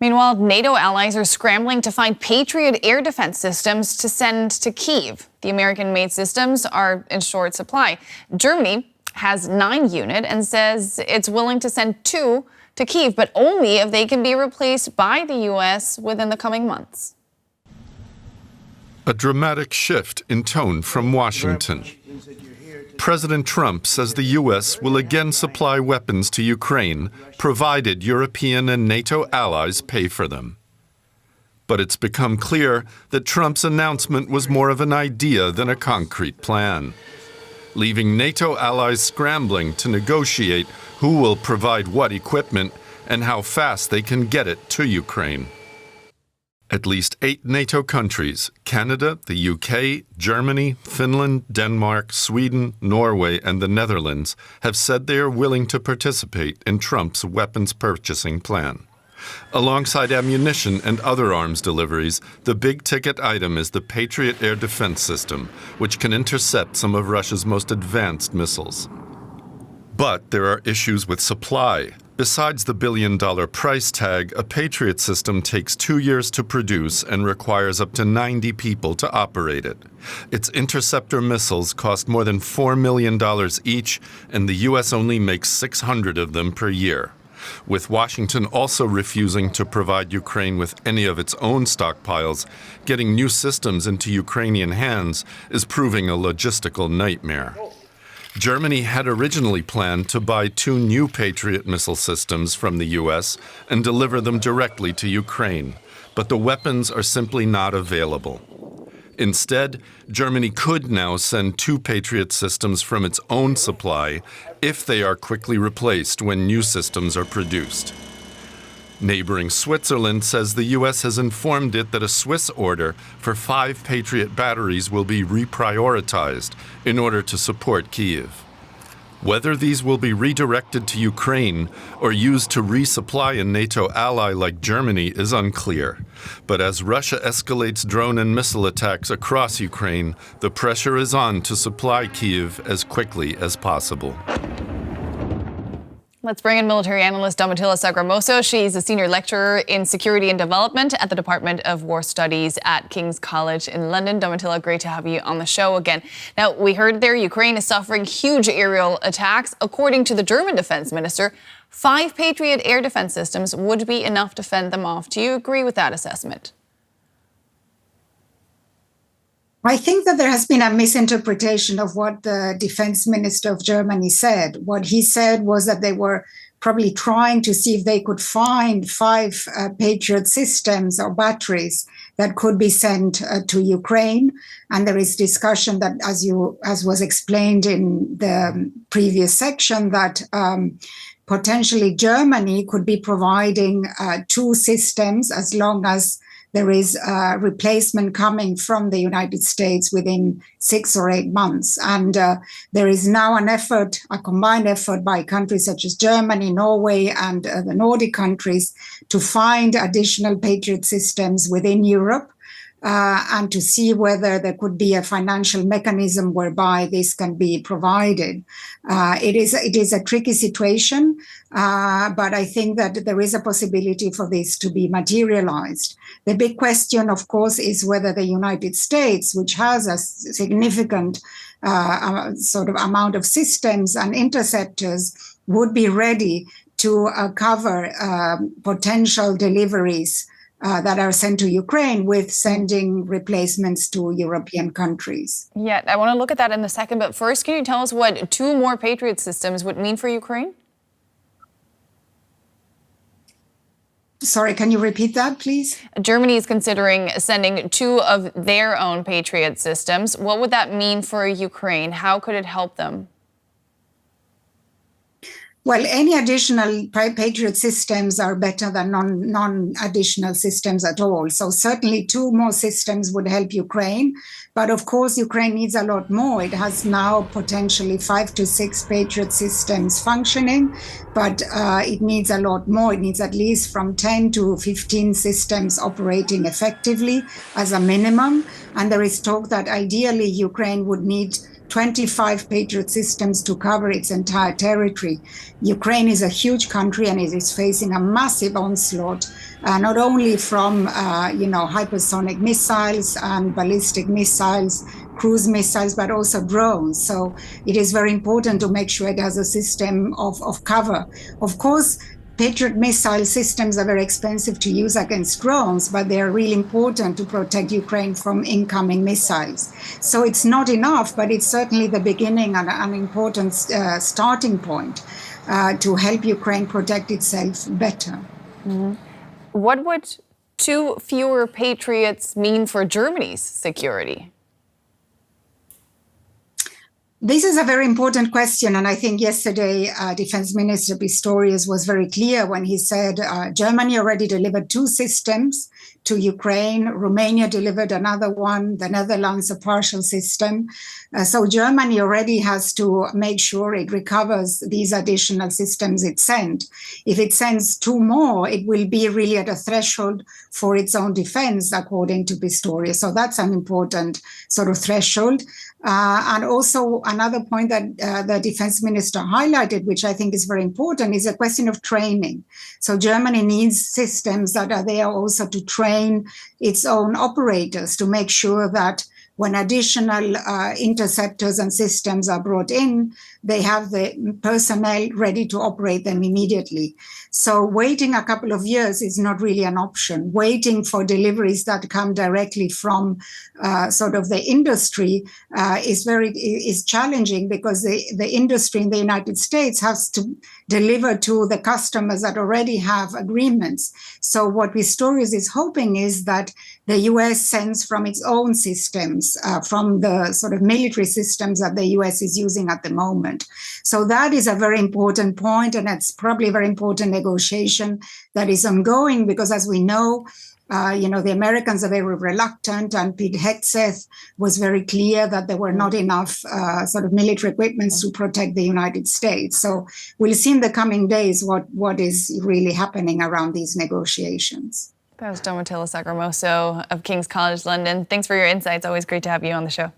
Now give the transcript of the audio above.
Meanwhile, NATO allies are scrambling to find Patriot air defense systems to send to Kyiv. The American-made systems are in short supply. Germany has 9 units and says it's willing to send 2 to Kyiv, but only if they can be replaced by the U.S. within the coming months. A dramatic shift in tone from Washington. President Trump says the U.S. will again supply weapons to Ukraine, provided European and NATO allies pay for them. But it's become clear that Trump's announcement was more of an idea than a concrete plan, leaving NATO allies scrambling to negotiate who will provide what equipment and how fast they can get it to Ukraine. At least 8 NATO countries, Canada, the UK, Germany, Finland, Denmark, Sweden, Norway, and the Netherlands, have said they are willing to participate in Trump's weapons purchasing plan. Alongside ammunition and other arms deliveries, the big-ticket item is the Patriot air defense system, which can intercept some of Russia's most advanced missiles. But there are issues with supply. Besides the billion-dollar price tag, a Patriot system takes 2 years to produce and requires up to 90 people to operate it. Its interceptor missiles cost more than $4 million each, and the U.S. only makes 600 of them per year. With Washington also refusing to provide Ukraine with any of its own stockpiles, getting new systems into Ukrainian hands is proving a logistical nightmare. Germany had originally planned to buy 2 new Patriot missile systems from the U.S. and deliver them directly to Ukraine, but the weapons are simply not available. Instead, Germany could now send 2 Patriot systems from its own supply if they are quickly replaced when new systems are produced. Neighboring Switzerland says the U.S. has informed it that a Swiss order for 5 Patriot batteries will be reprioritized in order to support Kyiv. Whether these will be redirected to Ukraine or used to resupply a NATO ally like Germany is unclear. But as Russia escalates drone and missile attacks across Ukraine, the pressure is on to supply Kyiv as quickly as possible. Let's bring in military analyst Domitilla Sagramoso. She's a senior lecturer in security and development at the Department of War Studies at King's College in London. Domitilla, great to have you on the show again. Now, we heard there Ukraine is suffering huge aerial attacks. According to the German defense minister, 5 Patriot air defense systems would be enough to fend them off. Do you agree with that assessment? I think that there has been a misinterpretation of what the defense minister of Germany said. What he said was that they were probably trying to see if they could find 5 Patriot systems or batteries that could be sent to Ukraine. And there is discussion that, as was explained in the previous section, that potentially Germany could be providing 2 systems as long as there is a replacement coming from the United States within 6 or 8 months. And there is now an effort, a combined effort by countries such as Germany, Norway, and the Nordic countries to find additional Patriot systems within Europe and to see whether there could be a financial mechanism whereby this can be provided. It is a tricky situation, but I think that there is a possibility for this to be materialized. The big question, of course, is whether the United States, which has a significant sort of amount of systems and interceptors, would be ready to cover potential deliveries that are sent to Ukraine with sending replacements to European countries. Yeah, I want to look at that in a second. But first, can you tell us what 2 more Patriot systems would mean for Ukraine? Sorry, can you repeat that, please? Germany is considering sending 2 of their own Patriot systems. What would that mean for Ukraine? How could it help them? Well, any additional Patriot systems are better than non-additional systems at all. So certainly 2 more systems would help Ukraine. But of course, Ukraine needs a lot more. It has now potentially 5 to 6 Patriot systems functioning, but it needs a lot more. It needs at least from 10 to 15 systems operating effectively as a minimum. And there is talk that ideally Ukraine would need 25 Patriot systems to cover its entire territory. Ukraine is a huge country and it is facing a massive onslaught, not only from hypersonic missiles and ballistic missiles, cruise missiles, but also drones. So it is very important to make sure it has a system of cover. Of course, Patriot missile systems are very expensive to use against drones, but they are really important to protect Ukraine from incoming missiles. So it's not enough, but it's certainly the beginning and an important starting point to help Ukraine protect itself better. Mm-hmm. What would 2 fewer Patriots mean for Germany's security? This is a very important question, and I think yesterday Defense Minister Pistorius was very clear when he said Germany already delivered 2 systems to Ukraine, Romania delivered another one, the Netherlands a partial system. So Germany already has to make sure it recovers these additional systems it sent. If it sends 2 more, it will be really at a threshold for its own defense, according to Pistorius. So that's an important sort of threshold. And also another point that the defense minister highlighted, which I think is very important, is a question of training. So Germany needs systems that are there also to train its own operators to make sure that when additional interceptors and systems are brought in, they have the personnel ready to operate them immediately. So waiting a couple of years is not really an option. Waiting for deliveries that come directly from sort of the industry is challenging, because the industry in the United States has to deliver to the customers that already have agreements. So what Pistorius is hoping is that the US sends from its own systems, from the sort of military systems that the US is using at the moment. So that is a very important point, and it's probably a very important negotiation that is ongoing, because as we know, the Americans are very reluctant, and Pete Hegseth was very clear that there were not enough sort of military equipments to protect the United States. So we'll see in the coming days what is really happening around these negotiations. That was Domitilla Sagramoso of King's College London. Thanks for your insights. Always great to have you on the show.